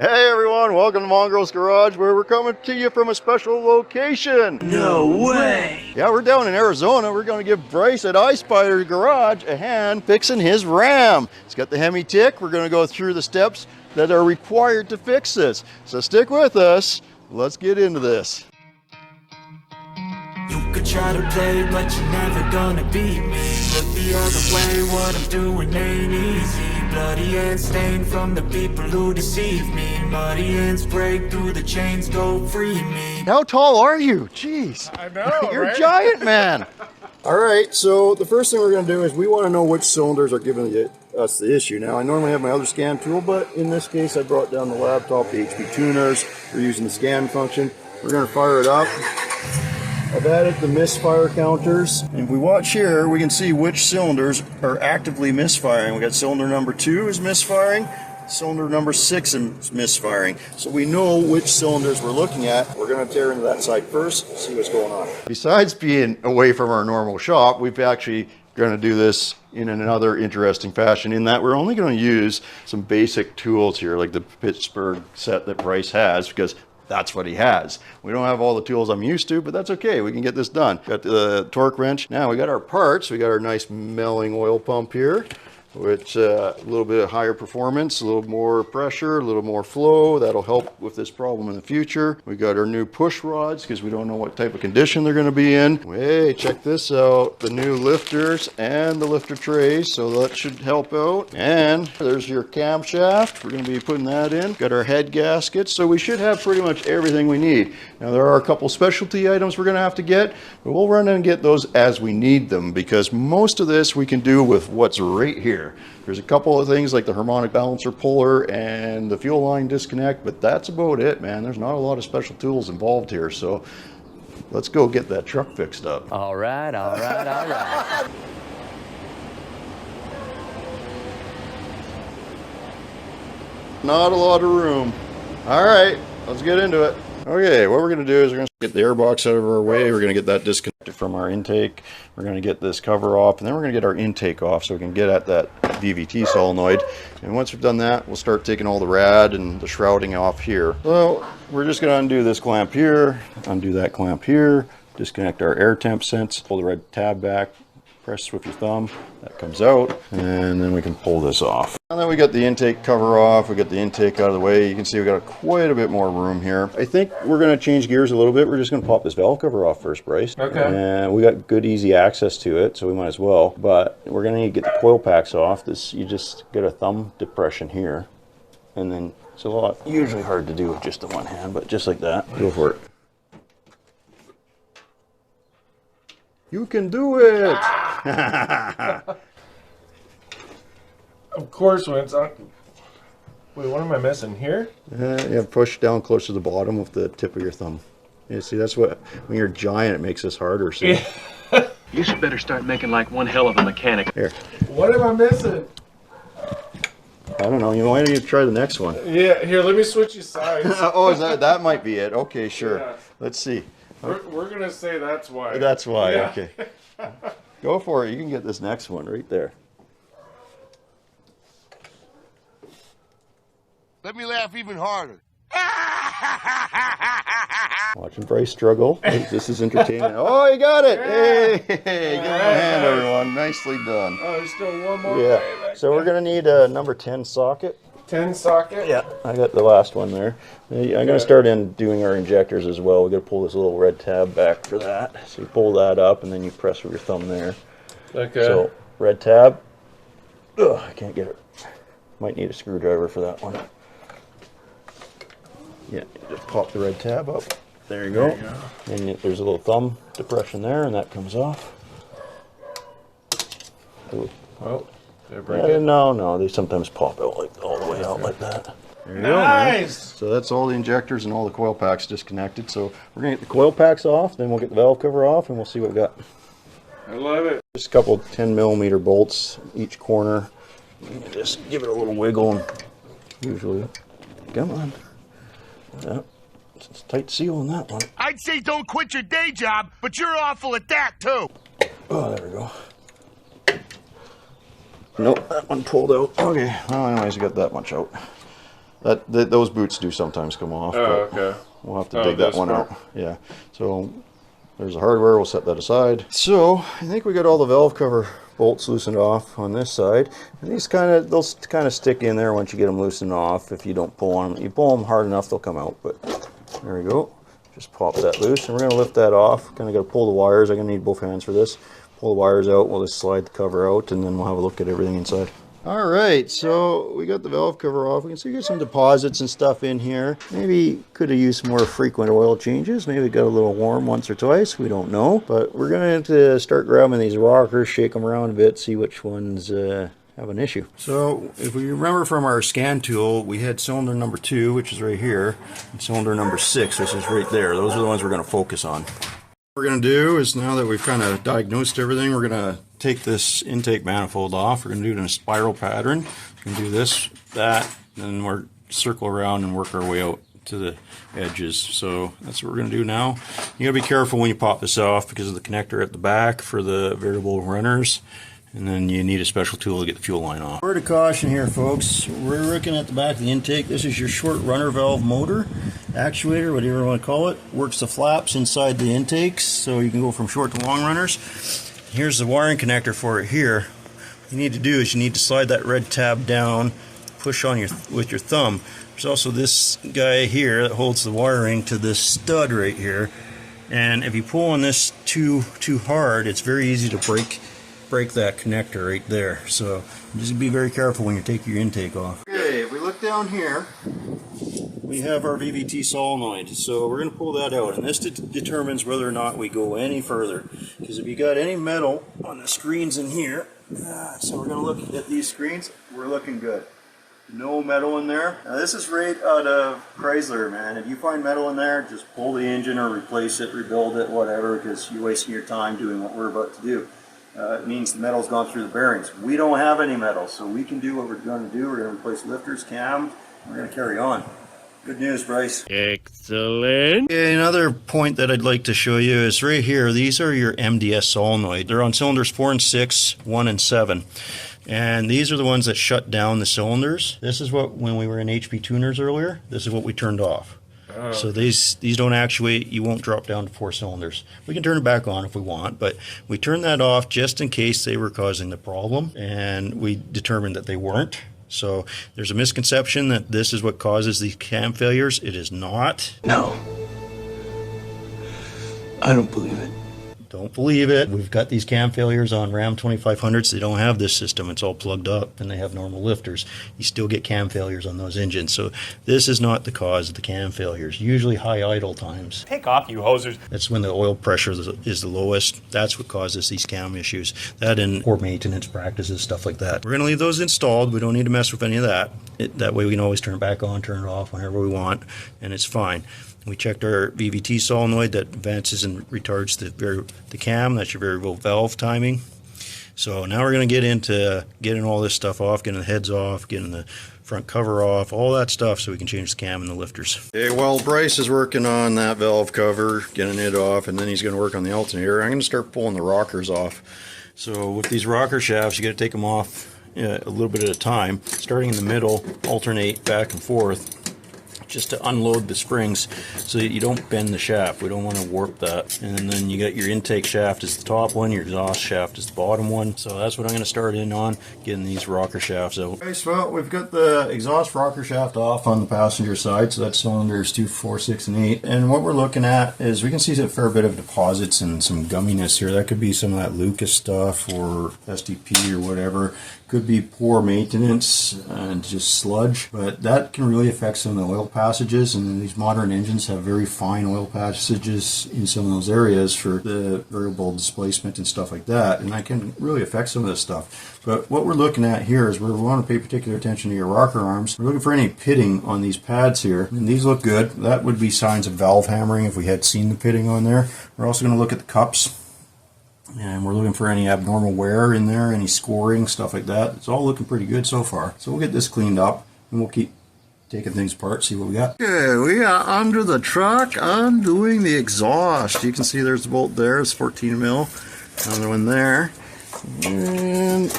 Hey everyone, welcome to Mongrels Garage, where we're coming to you from a special location. No way! Yeah, we're down in Arizona. We're going to give Bryce at iSpider Garage a hand fixing his Ram. He's got the Hemi tick. We're going to go through the steps that are required to fix this. So stick with us. Let's get into this. You could try to play, but you're never gonna beat me. Look the other way, what I'm doing ain't easy. Bloody hands stained from the people who deceive me. Muddy hands break through the chains, go free me. How tall are you? Jeez. I know, You're right? a giant, man. All right, so the first thing we're going to do is we want to know which cylinders are giving us the issue. Now, I normally have my other scan tool, but in this case, I brought down the laptop, the HP tuners. We're using the scan function. We're going to fire it up. I've added the misfire counters, and if we watch here, we can see which cylinders are actively misfiring. We got cylinder number 2 is misfiring, cylinder number 6 is misfiring. So we know which cylinders we're looking at. We're going to tear into that side first, see what's going on. Besides being away from our normal shop, we've actually going to do this in another interesting fashion, in that we're only going to use some basic tools here, like the Pittsburgh set that Bryce has, because that's what he has. We don't have all the tools I'm used to, but that's okay. We can get this done. Got the torque wrench. Now we got our parts. We got our nice milling oil pump here, which a little bit of higher performance, a little more pressure, a little more flow. That'll help with this problem in the future. We got our new push rods because we don't know what type of condition they're going to be in. Hey, check this out. The new lifters and the lifter trays, so that should help out. And there's your camshaft. We're going to be putting that in. Got our head gaskets, so we should have pretty much everything we need. Now there are a couple specialty items we're going to have to get, but we'll run and get those as we need them, because most of this we can do with what's right here. There's a couple of things like the harmonic balancer puller and the fuel line disconnect, but that's about it, man. There's not a lot of special tools involved here, so let's go get that truck fixed up. All right, all right, all right. Not a lot of room. All right, let's get into it. Okay, what we're going to do is we're going to get the airbox out of our way. We're going to get that disconnected from our intake. We're going to get this cover off, and then we're going to get our intake off so we can get at that VVT solenoid. And once we've done that, we'll start taking all the rad and the shrouding off here. So we're just going to undo this clamp here, undo that clamp here, disconnect our air temp sense, pull the red tab back, press with your thumb, that comes out, and then we can pull this off. Now that we got the intake cover off, we got the intake out of the way, you can see we got quite a bit more room here. I think we're going to change gears a little bit. We're just going to pop this valve cover off first, Bryce. Okay. And we got good easy access to it, so we might as well. But we're going to need to get the coil packs off. This, you just get a thumb depression here, and then it's a lot, usually hard to do with just the one hand, but just like that, go for it. You can do it! Of course, when it's on. Wait, what am I missing here? Yeah, push down close to the bottom with the tip of your thumb. You see, that's what, when you're giant, it makes this harder. See? You should better start making like one hell of a mechanic. Here. What am I missing? I don't know. You might need to try the next one. Yeah, here, let me switch you sides. Oh, is that might be it. Okay, sure. Yeah. Let's see. We're gonna say that's why. That's why. Yeah. Okay. Go for it. You can get this next one right there. Let me laugh even harder. Watching Bryce struggle. This is entertainment. Oh, you got it! Hey, give him a hand, everyone. Nicely done. Oh, there's still one more. Yeah. way back So we're gonna need a number 10 socket. 10 socket. Yeah, I got the last one there. I'm going to start in doing our injectors as well. We're going to pull this little red tab back for that. So you pull that up and then you press with your thumb there. Okay. So red tab. Ugh, I can't get it. Might need a screwdriver for that one. Yeah, just pop the red tab up. There you go. And there's a little thumb depression there, and that comes off. Ooh. Oh, did I break it? No, they sometimes pop out like all the way out like that. There you go, Nice! man. So that's all the injectors and all the coil packs disconnected. So we're gonna get the coil packs off, then we'll get the valve cover off, and we'll see what we got. I love it. Just a couple 10mm bolts each corner. Just give it a little wiggle, and usually, come on. Yeah, it's a tight seal on that one. I'd say don't quit your day job, but you're awful at that too. Oh, there we go. Nope, that one pulled out. Okay, well anyways, I got that much out. Those boots do sometimes come off. Oh, but okay. We'll have to dig that one part. out. Yeah. So there's the hardware. We'll set that aside. So I think we got all the valve cover bolts loosened off on this side, and they'll kind of stick in there once you get them loosened off. If you don't pull on them, you pull them hard enough, they'll come out. But there we go. Just pop that loose, and we're going to lift that off. Kind of got to pull the wires. I'm going to need both hands for this. Pull the wires out. We'll just slide the cover out, and then we'll have a look at everything inside. All right, so we got the valve cover off. We can see we got some deposits and stuff in here. Maybe could have used some more frequent oil changes. Maybe it got a little warm once or twice. We don't know. But we're going to start grabbing these rockers, shake them around a bit, see which ones have an issue. So if we remember from our scan tool, we had cylinder number 2, which is right here, and cylinder number 6, which is right there. Those are the ones we're going to focus on. What we're going to do is, now that we've kind of diagnosed everything, we're going to take this intake manifold off. We're going to do it in a spiral pattern. We're going to do this, that, and then we're circle around and work our way out to the edges. So that's what we're going to do now. You got to be careful when you pop this off because of the connector at the back for the variable runners. And then you need a special tool to get the fuel line off. Word of caution here, folks. We're looking at the back of the intake. This is your short runner valve motor, actuator, whatever you want to call it. Works the flaps inside the intakes, so you can go from short to long runners. Here's the wiring connector for it here. What you need to do is you need to slide that red tab down, push on with your thumb. There's also this guy here that holds the wiring to this stud right here. And if you pull on this too hard, it's very easy to break that connector right there. So just be very careful when you take your intake off. Okay, if we look down here, we have our VVT solenoid. So we're going to pull that out, and this determines whether or not we go any further. Because if you got any metal on the screens in here, so we're going to look at these screens, we're looking good. No metal in there. Now this is right out of Chrysler, man. If you find metal in there, just pull the engine or replace it, rebuild it, whatever, because you're wasting your time doing what we're about to do. It means the metal's gone through the bearings. We don't have any metal, so we can do what we're going to do. We're going to replace lifters, cam, we're going to carry on. Good news, Bryce. Excellent. Okay, another point that I'd like to show you is right here. These are your MDS solenoid. They're on cylinders 4 and 6, 1 and 7. And these are the ones that shut down the cylinders. This is what, when we were in HP tuners earlier, this is what we turned off. So these don't actuate. You won't drop down to 4 cylinders. We can turn it back on if we want, but we turned that off just in case they were causing the problem, and we determined that they weren't. So there's a misconception that this is what causes these cam failures. It is not. No. I don't believe it. Don't believe it. We've got these cam failures on Ram 2500s. They don't have this system. It's all plugged up, and they have normal lifters. You still get cam failures on those engines. So this is not the cause of the cam failures. Usually high idle times. Take off, you hosers. That's when the oil pressure is the lowest. That's what causes these cam issues. That and poor maintenance practices, stuff like that. We're going to leave those installed. We don't need to mess with any of that. That way we can always turn it back on, turn it off whenever we want, and it's fine. We checked our VVT solenoid that advances and retards the cam. That's your variable valve timing. So now we're going to get into getting all this stuff off, getting the heads off, getting the front cover off, all that stuff, so we can change the cam and the lifters. Okay, well, Bryce is working on that valve cover, getting it off, and then he's going to work on the alternator. I'm going to start pulling the rockers off. So with these rocker shafts, you got to take them off a little bit at a time, starting in the middle, alternate back and forth, just to unload the springs so that you don't bend the shaft. We don't want to warp that. And then you got your intake shaft is the top one, your exhaust shaft is the bottom one. So that's what I'm going to start in on, getting these rocker shafts out. Okay, so we've got the exhaust rocker shaft off on the passenger side, so that's cylinders 2, 4, 6, and 8. And what we're looking at is we can see a fair bit of deposits and some gumminess here. That could be some of that Lucas stuff or STP or whatever. Could be poor maintenance and just sludge, but that can really affect some of the oil passages, and these modern engines have very fine oil passages in some of those areas for the variable displacement and stuff like that, and that can really affect some of this stuff. But what we're looking at here is we want to pay particular attention to your rocker arms. We're looking for any pitting on these pads here, and these look good. That would be signs of valve hammering if we had seen the pitting on there. We're also going to look at the cups, and we're looking for any abnormal wear in there, any scoring, stuff like that. It's all looking pretty good so far. So we'll get this cleaned up, and we'll keep taking things apart, see what we got. Okay, we are under the truck, undoing the exhaust. You can see there's a bolt there, it's 14 mil. Another one there. And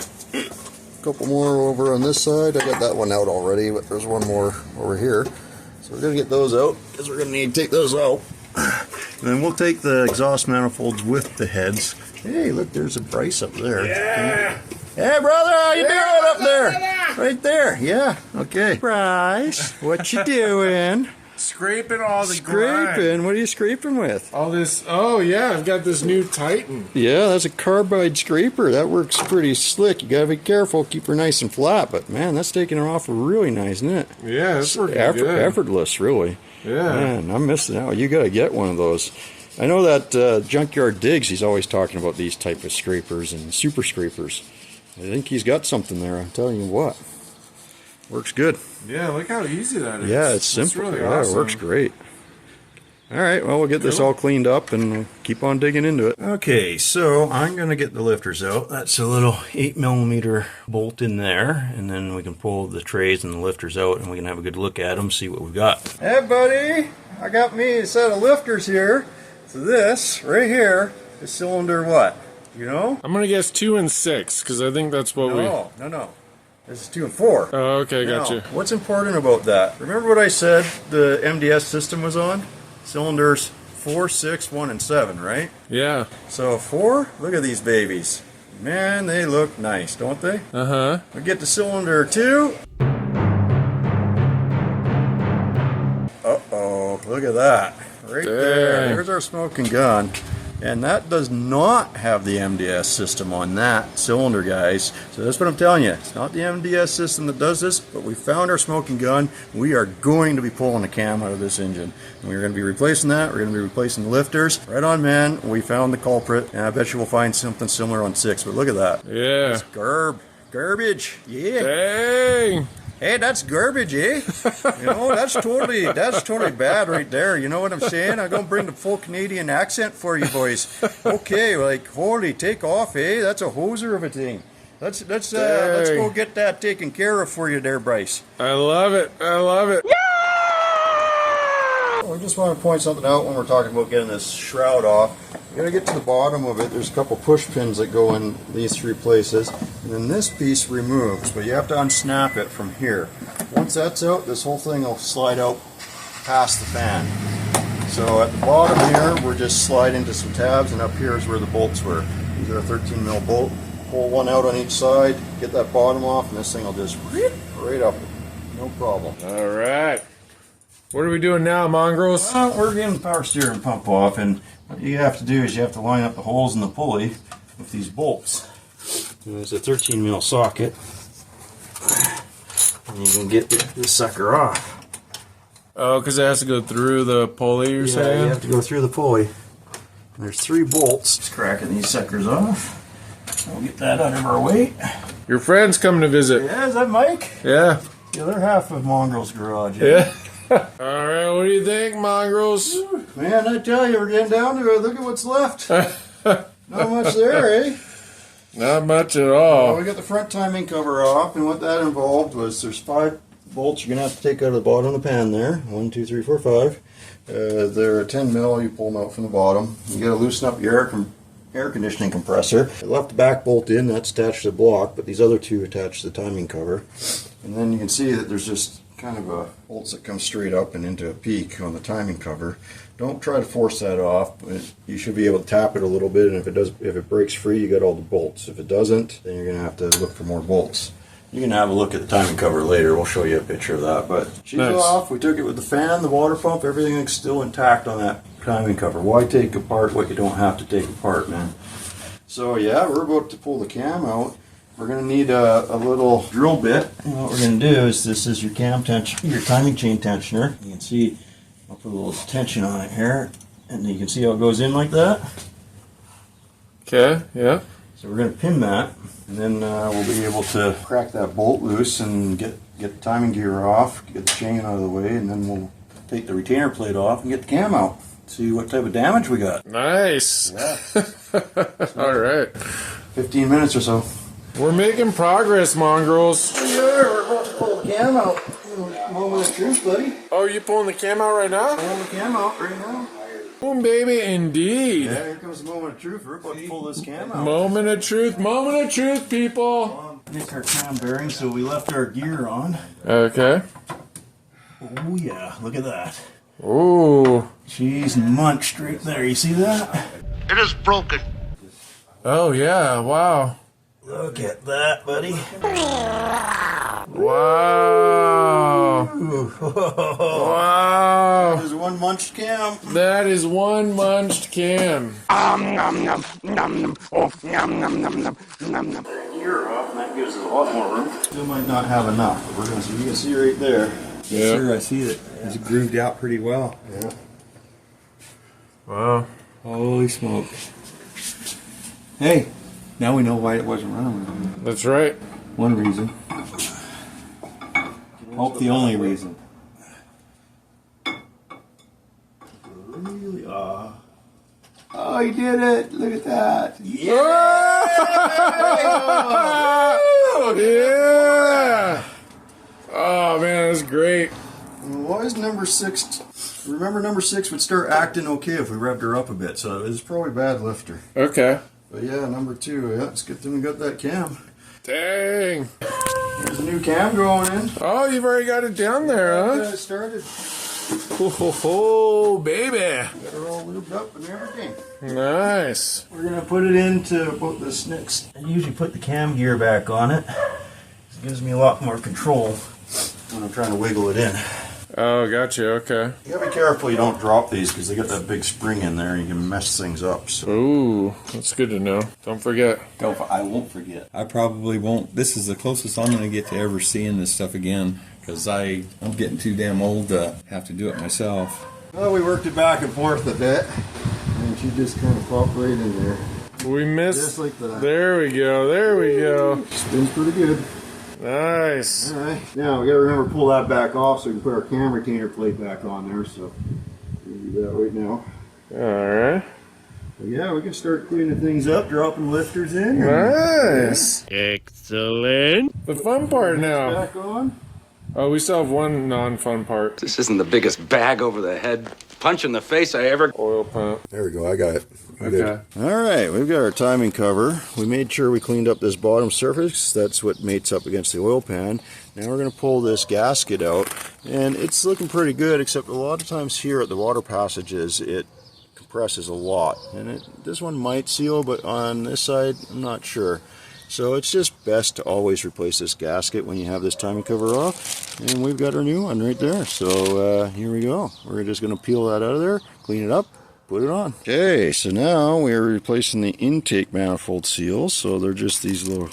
A couple more over on this side. I got that one out already, but there's one more over here. So we're going to get those out because we're going to need to take those out. And then we'll take the exhaust manifolds with the heads. Hey, look, there's a Bryce up there. Yeah. Hey, brother, how you doing up there? Right there, yeah. Okay. Bryce, what you doing? Scraping all the grime. Scraping? What are you scraping with? All this. Oh yeah, I've got this new Titan. Yeah, that's a carbide scraper. That works pretty slick. You gotta be careful, keep her nice and flat. But man, that's taking her off really nice, isn't it? Yeah, it's working good. Effortless, really. Yeah. Man, I'm missing out. You gotta get one of those. I know that Junkyard Digs, he's always talking about these type of scrapers and super scrapers. I think he's got something there, I'm telling you what. Works good. Yeah, look how easy that is. Yeah, it's simple. Really yeah, awesome. It works great. All right, well, we'll get this all cleaned up and we'll keep on digging into it. Okay, so I'm going to get the lifters out. That's a little 8mm bolt in there, and then we can pull the trays and the lifters out and we can have a good look at them, see what we've got. Hey, buddy, I got me a set of lifters here. So this, right here, is cylinder what? You know? I'm going to guess 2 and 6, because I think that's what we... No. This is 2 and 4. Oh, okay, gotcha. Now, what's important about that? Remember what I said the MDS system was on? Cylinders 4, 6, 1, and 7, right? Yeah. So 4, look at these babies. Man, they look nice, don't they? Uh-huh. We get to cylinder 2. Uh-oh, look at that. Right there. There's our smoking gun. And that does not have the MDS system on that cylinder, guys. So that's what I'm telling you. It's not the MDS system that does this, but we found our smoking gun. We are going to be pulling the cam out of this engine. And we're going to be replacing that. We're going to be replacing the lifters. Right on, man. We found the culprit. And I bet you we'll find something similar on 6. But look at that. Yeah. It's garbage. Yeah. Dang. Hey, that's garbage, eh? You know, that's totally bad right there. You know what I'm saying? I'm gonna bring the full Canadian accent for you boys. Okay, like holy, take off, eh? That's a hoser of a thing. Let's go get that taken care of for you there, Bryce. I love it. Yeah! I just want to point something out when we're talking about getting this shroud off. You gotta get to the bottom of it. There's a couple push pins that go in these 3 places, and then this piece removes, but you have to unsnap it from here. Once that's out, this whole thing will slide out past the fan. So at the bottom here, we're just sliding into some tabs, and up here is where the bolts were. These are a 13mm bolt. Pull one out on each side, get that bottom off, and this thing will just right up. No problem. All right. What are we doing now, Mongrels? Well, we're getting the power steering pump off, and what you have to do is you have to line up the holes in the pulley with these bolts. And there's a 13mm socket, and you can get this sucker off. Oh, because it has to go through the pulley, you're saying? You have to go through the pulley. And there's 3 bolts. Just cracking these suckers off. We'll get that out of our way. Your friend's coming to visit. Yeah, is that Mike? Yeah. The other half of Mongrels Garage. Yeah. All right, what do you think, Mongrels? Man, I tell you, we're getting down to it. Look at what's left. Not much there, eh? Not much at all. Well, we got the front timing cover off, and what that involved was there's 5 bolts you're going to have to take out of the bottom of the pan there. 1, 2, 3, 4, 5. They're 10mm. You pull them out from the bottom. You got to loosen up your air conditioning compressor. I left the back bolt in. That's attached to the block, but these other 2 attach to the timing cover. And then you can see that there's just kind of a bolts that come straight up and into a peak on the timing cover. Don't try to force that off, but you should be able to tap it a little bit, and if it breaks free, you got all the bolts. If it doesn't, then you're going to have to look for more bolts. You can have a look at the timing cover later. We'll show you a picture of that. But she's nice. Off. We took it with the fan, the water pump, everything's still intact on that timing cover. Why take apart what you don't have to take apart, man? So yeah, we're about to pull the cam out. We're going to need a little drill bit. And what we're going to do is, this is your your timing chain tensioner. You can see, I'll put a little tension on it here, and you can see how it goes in like that. Okay, yeah. So we're going to pin that, and then we'll be able to crack that bolt loose and get the timing gear off, get the chain out of the way, and then we'll take the retainer plate off and get the cam out. See what type of damage we got. Nice. Yeah. All right. 15 minutes or so. We're making progress, Mongrels. Yeah, we're about to pull the cam out. Moment of truth, buddy. Oh, you pulling the cam out right now? Pulling the cam out right now. Boom, baby, indeed. Yeah, here comes the moment of truth. We're about to pull this cam out. Moment of truth, people. nick our cam bearing, so we left our gear on. Okay. Oh yeah, look at that. Ooh. She's munched right there. You see that? It is broken. Oh yeah. Wow. Look at that, buddy. Wow. Wow. There's one munched cam. That is one munched cam. Gear off, and that gives us a lot more room. Still might not have enough, but we're gonna see. You can see right there. Yeah. Yes, sir, I see it. It's grooved out pretty well. Yeah. Wow. Holy smoke. Hey, now we know why it wasn't running. That's right. One reason. Hope the only reason. Really? Oh, he did it! Look at that! Yeah! Yeah! Oh man, that's great. Why is number 6? Remember, number 6 would start acting okay if we revved her up a bit, so it's probably bad lifter. Okay. But yeah, number 2. Yeah, it's a good thing we got that cam. Dang. There's a new cam going in. Oh, you've already got it down there, Yeah, huh? it started. Oh, baby. Got her all lubed up and everything. Nice. We're gonna put it into about this next. I usually put the cam gear back on it. It gives me a lot more control when I'm trying to wiggle it in. Oh, gotcha. Okay. You gotta be careful you don't drop these because they got that big spring in there and you can mess things up. So. Ooh, that's good to know. Don't forget. I won't forget. I probably won't. This is the closest I'm going to get to ever seeing this stuff again because I'm getting too damn old to have to do it myself. Well, we worked it back and forth a bit, and she just kind of popped right in there. We missed. Just like that. There we go. There we go. Spins pretty good. Nice. All right. Now we got to remember to pull that back off so we can put our cam retainer plate back on there. So we'll do that right now. All right. But yeah, we can start cleaning things up, dropping lifters in. Nice. Excellent. The fun part now. Back on. Oh, we still have one non-fun part. This isn't the biggest bag over the head punch in the face I ever... Oil pump. There we go. I got it. Okay. All right, we've got our timing cover. We made sure we cleaned up this bottom surface. That's what mates up against the oil pan. Now we're going to pull this gasket out, and it's looking pretty good, except a lot of times here at the water passages, it compresses a lot. And this one might seal, but on this side, I'm not sure. So it's just best to always replace this gasket when you have this timing cover off. And we've got our new one right there. So here we go. We're just going to peel that out of there, clean it up, put it on. Okay, so now we're replacing the intake manifold seals. So they're just these little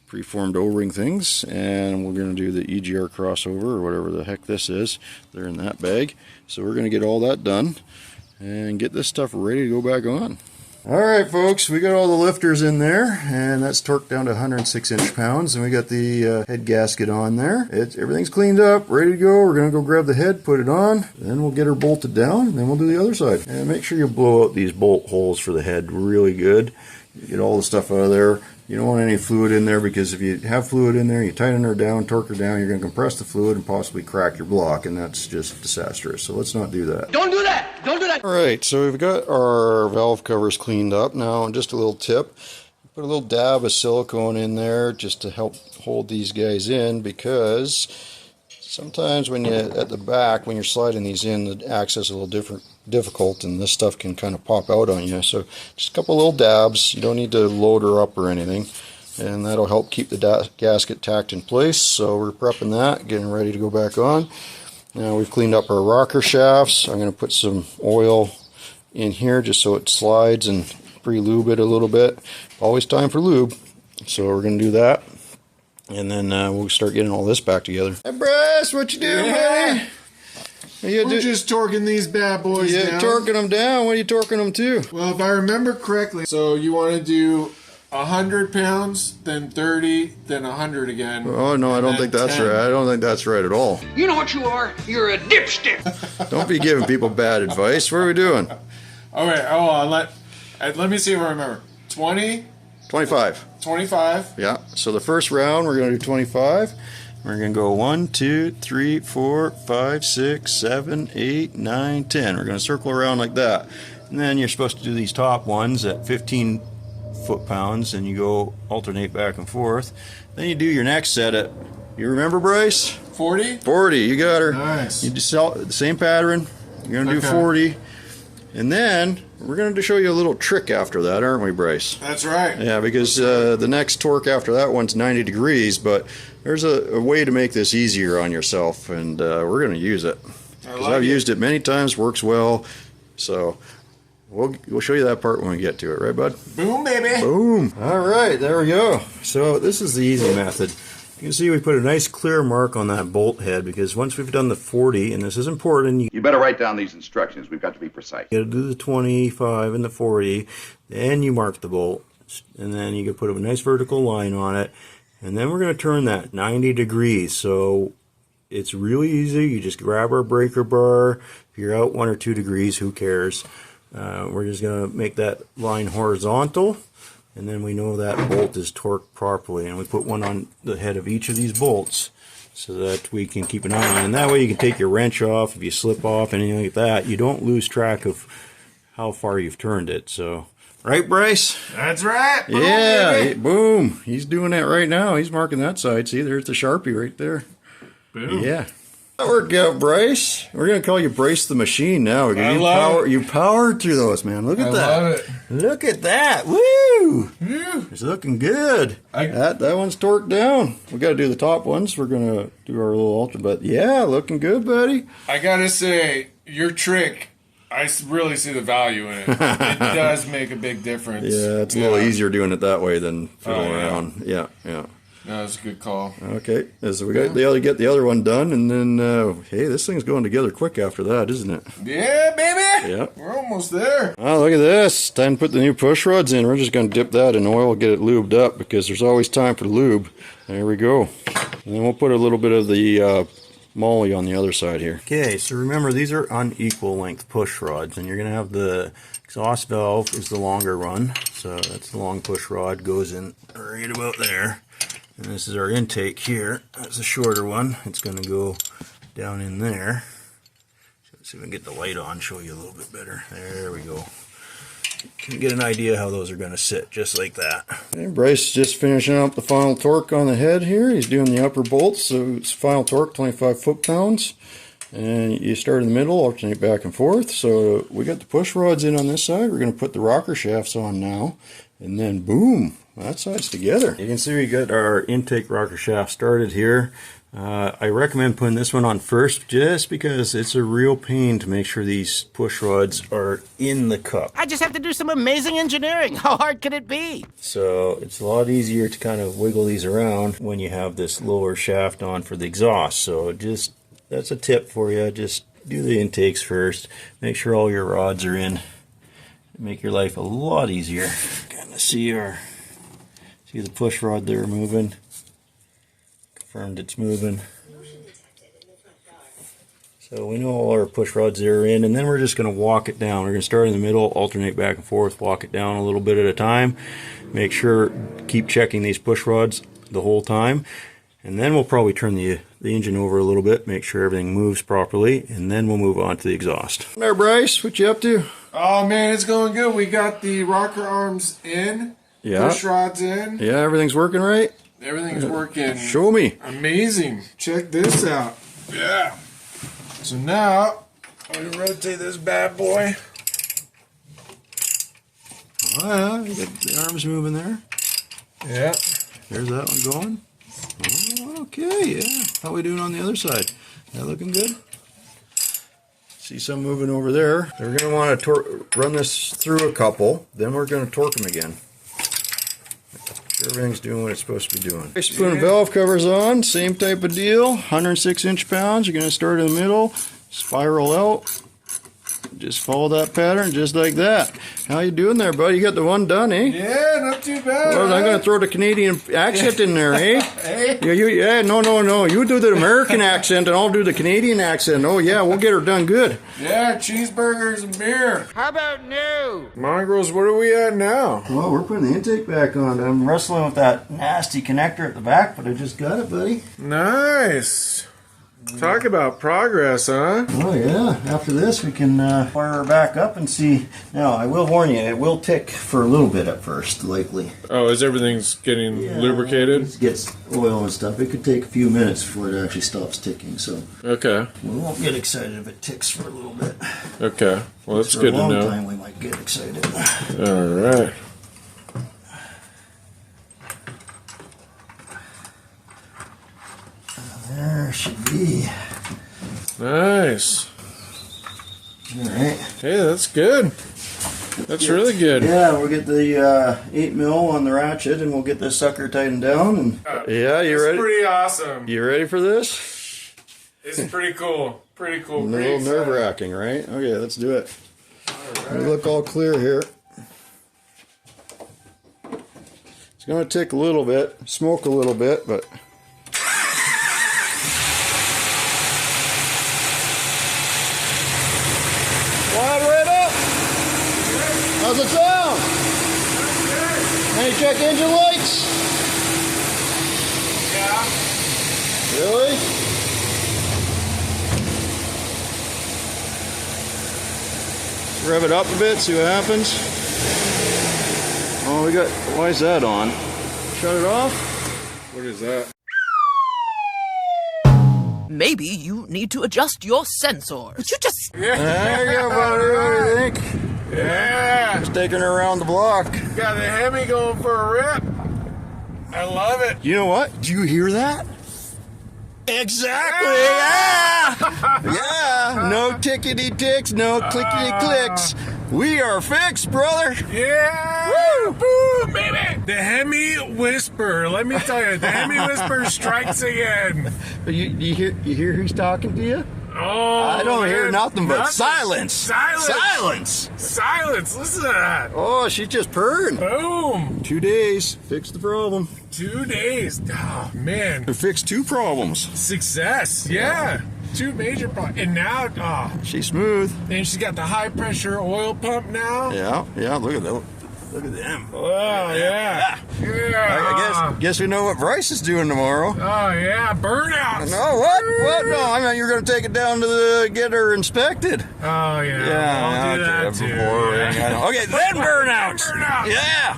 preformed O-ring things, and we're going to do the EGR crossover or whatever the heck this is. They're in that bag. So we're going to get all that done and get this stuff ready to go back on. All right, folks, we got all the lifters in there, and that's torqued down to 106 inch-pounds, and we got the head gasket on there. Everything's cleaned up, ready to go. We're going to go grab the head, put it on, then we'll get her bolted down, and then we'll do the other side. And make sure you blow out these bolt holes for the head really good. Get all the stuff out of there. You don't want any fluid in there, because if you have fluid in there, you tighten her down, torque her down, you're going to compress the fluid and possibly crack your block, and that's just disastrous. So let's not do that. Don't do that! Don't do that! All right, so we've got our valve covers cleaned up. Now, just a little tip. Put a little dab of silicone in there just to help hold these guys in, because sometimes when you at the back, when you're sliding these in, the access is a little difficult, and this stuff can kind of pop out on you. So just a couple little dabs. You don't need to load her up or anything, and that'll help keep the gasket tacked in place. So we're prepping that, getting ready to go back on. Now we've cleaned up our rocker shafts. I'm going to put some oil in here just so it slides and pre-lube it a little bit. Always time for lube, so we're going to do that, and then we'll start getting all this back together. Hey Bryce, what you doing, buddy? We're just torquing these bad boys down. Torquing them down. What are you torquing them to? Well, if I remember correctly, so you want to do 100 pounds, then 30, then 100 again. Oh no, I don't think that's 10. right. I don't think that's right at all. You know what you are? You're a dipstick! Don't be giving people bad advice. What are we doing? All right, hold on. Let me see if I remember. 20, 25. 25. Yeah. So the first round we're going to do 25. We're going to go 1, 2, 3, 4, 5, 6, 7, 8, 9, 10. We're going to circle around like that. And then you're supposed to do these top ones at 15 foot-pounds, and you go alternate back and forth. Then you do your next set at, you remember, Bryce? 40? 40, you got her. Nice. You just sell the same pattern. You're going to do 40. And then we're going to show you a little trick after that, aren't we, Bryce? That's right. Yeah, because the next torque after that one's 90 degrees, but there's a way to make this easier on yourself, and we're going to use it. Because I've used it many times, works well. So we'll show you that part when we get to it, right, bud? Boom, baby. Boom. All right, there we go. So this is the easy method. You can see we put a nice clear mark on that bolt head, because once we've done the 40, and this is important, you better write down these instructions. We've got to be precise. You got to do the 25 and the 40, then you mark the bolt, and then you can put a nice vertical line on it, and then we're going to turn that 90 degrees. So it's really easy. You just grab our breaker bar. If you're out 1 or 2 degrees, who cares? We're just going to make that line horizontal, and then we know that bolt is torqued properly, and we put one on the head of each of these bolts so that we can keep an eye on it. And that way you can take your wrench off. If you slip off, anything like that, you don't lose track of how far you've turned it. So, right, Bryce? That's right. Boom, yeah, baby. Boom. He's doing that right now. He's marking that side. See, there's the Sharpie right there. Boom. Yeah. That worked out, Bryce. We're going to call you Bryce the Machine now. You powered through those, man. Look at that. I love it. Look at that. Woo! It's looking good. That one's torqued down. We got to do the top ones. We're going to do our little alter, but yeah, looking good, buddy. I got to say, your trick, I really see the value in it. It does make a big difference. Yeah, it's a little easier doing it that way than fiddling around. Yeah. No, that's a good call. Okay, so we got get the other one done, and then hey, this thing's going together quick after that, isn't it? Yeah, baby. Yeah, we're almost there. Oh, look at this! Time to put the new push rods in. We're just going to dip that in oil, get it lubed up, because there's always time for lube. There we go. And then we'll put a little bit of the molly on the other side here. Okay, so remember, these are unequal length push rods, and you're going to have the exhaust valve is the longer one, so that's the long push rod, goes in right about there. And this is our intake here. That's a shorter one. It's going to go down in there. So let's see if we can get the light on, show you a little bit better. There we go. You can get an idea how those are going to sit, just like that. And Bryce is just finishing up the final torque on the head here. He's doing the upper bolts, so it's final torque 25 foot-pounds. And you start in the middle, alternate back and forth. So we got the push rods in on this side. We're going to put the rocker shafts on now. And then boom, that side's together. You can see we got our intake rocker shaft started here. I recommend putting this one on first, just because it's a real pain to make sure these push rods are in the cup. I just have to do some amazing engineering. How hard could it be? So it's a lot easier to kind of wiggle these around when you have this lower shaft on for the exhaust. So just, that's a tip for you. Just do the intakes first. Make sure all your rods are in. Make your life a lot easier. Kind of see the push rod there moving. Confirmed it's moving. So we know all our push rods are in, and then we're just going to walk it down. We're going to start in the middle, alternate back and forth, walk it down a little bit at a time. Make sure, keep checking these push rods the whole time. And then we'll probably turn the engine over a little bit, make sure everything moves properly, and then we'll move on to the exhaust. There, Bryce, what you up to? Oh man, it's going good. We got the rocker arms in, push rods in. Yeah, everything's working right? Everything's working. Show me. Amazing. Check this out. Yeah. So now, I'm going to rotate this bad boy. Oh yeah, you got the arms moving there. Yeah. There's that one going. Oh, okay, yeah. How we doing on the other side? That looking good? See some moving over there. We're going to want to run this through a couple, then we're going to torque them again. Everything's doing what it's supposed to be doing. Just putting valve covers on, same type of deal. 106 inch-pounds. You're going to start in the middle, spiral out. Just follow that pattern, just like that. How you doing there, buddy? You got the one done, eh? Yeah, not too bad. Well, I'm going to throw the Canadian accent in there, eh? Hey. Yeah, no. You do the American accent, and I'll do the Canadian accent. Oh, yeah, we'll get her done good. Yeah, cheeseburgers and beer. How about new? Mongrels, what are we at now? Well, we're putting the intake back on. I'm wrestling with that nasty connector at the back, but I just got it, buddy. Nice. Talk about progress, huh? Oh yeah, after this we can fire her back up and see. Now, I will warn you, it will tick for a little bit at first, likely. Oh, as everything's getting lubricated? It gets oil and stuff. It could take a few minutes before it actually stops ticking, so... Okay. We won't get excited if it ticks for a little bit. Okay, well that's good to know. For a long time we might get excited. Alright. There should be. Nice. Alright. Hey, that's good. That's really good. Yeah, we'll get the 8 mil on the ratchet and we'll get this sucker tightened down. And yeah, you ready? It's pretty awesome. You ready for this? It's pretty cool. Pretty cool. A little nerve-wracking, right? Okay, let's do it. We look all clear here. It's going to tick a little bit, smoke a little bit, but... How's it sound? Any check engine lights? Yeah. Really? Let's rev it up a bit, see what happens. Oh, we got, why is that on? Shut it off? What is that? Maybe you need to adjust your sensors. Would you just... There you go, buddy. What do you think? Yeah! Just taking her around the block. Got the Hemi going for a rip. I love it. You know what? Do you hear that? Exactly, yeah! Yeah! No tickety ticks, no clickety clicks. We are fixed, brother! Yeah! Woo! Boom, baby! The Hemi Whisper. Let me tell you, the Hemi Whisper strikes again. You hear who's talking to you? Oh, I don't hear nothing but nothing. silence. Silence. Silence. Listen to that. Oh, she's just purring. Boom. 2 days. Fixed the problem. 2 days. Oh, man. We fixed 2 problems. Success. Yeah. 2 major problems. And now, she's smooth. And she's got the high pressure oil pump now. Yeah. Look at that. Look at them. Oh, yeah. I guess we know what Bryce is doing tomorrow. Oh, yeah. Burnouts. No, what? No, I mean, you're going to take it down to get her inspected. Oh, yeah. I'll do that too. Yeah. Okay, then burnouts. Yeah.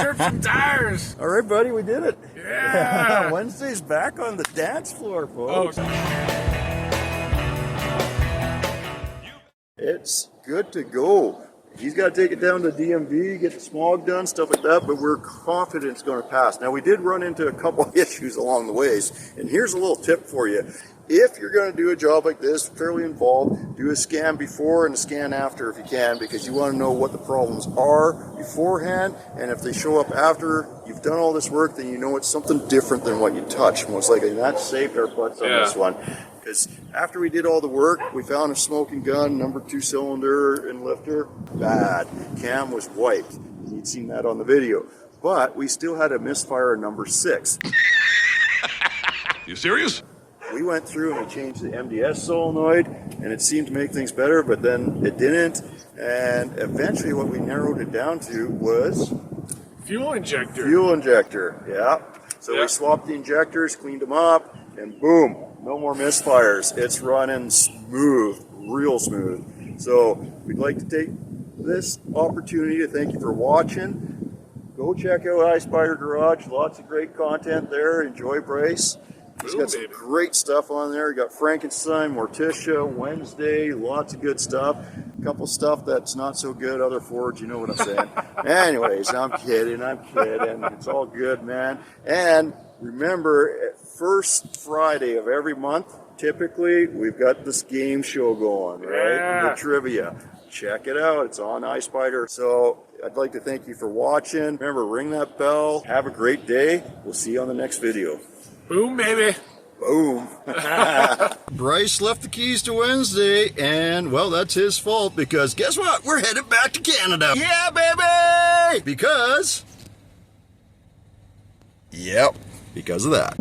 Trip some tires. All right, buddy, we did it. Yeah. Wednesday's back on the dance floor, folks. It's good to go. He's got to take it down to DMV, get the smog done, stuff like that, but we're confident it's going to pass. Now, we did run into a couple issues along the ways, and here's a little tip for you. If you're going to do a job like this, fairly involved, do a scan before and a scan after if you can, because you want to know what the problems are beforehand, and if they show up after you've done all this work, then you know it's something different than what you touched, most likely. And that saved our butts on this one. Because after we did all the work, we found a smoking gun, number 2 cylinder and lifter. Bad. Cam was wiped. You'd seen that on the video. But we still had a misfire number 6. You serious? We went through and we changed the MDS solenoid, and it seemed to make things better, but then it didn't. And eventually what we narrowed it down to was... Fuel injector. Fuel injector, yeah. So we swapped the injectors, cleaned them up, and boom. No more misfires. It's running smooth, real smooth. So we'd like to take this opportunity to thank you for watching. Go check out Mongrels Garage. Lots of great content there. Enjoy Bryce. He's got some great stuff on there. You got Frankenstein, Morticia, Wednesday, lots of good stuff. A couple stuff that's not so good, other Fords, you know what I'm saying. Anyways, I'm kidding. It's all good, man. And remember, first Friday of every month, typically, we've got this game show going, right? The trivia. Check it out. It's on iSpider. So I'd like to thank you for watching. Remember, ring that bell. Have a great day. We'll see you on the next video. Boom, baby. Boom. Bryce left the keys to Wednesday, and, well, that's his fault, because guess what? We're headed back to Canada. Yeah, baby! Because... Yep. Because of that.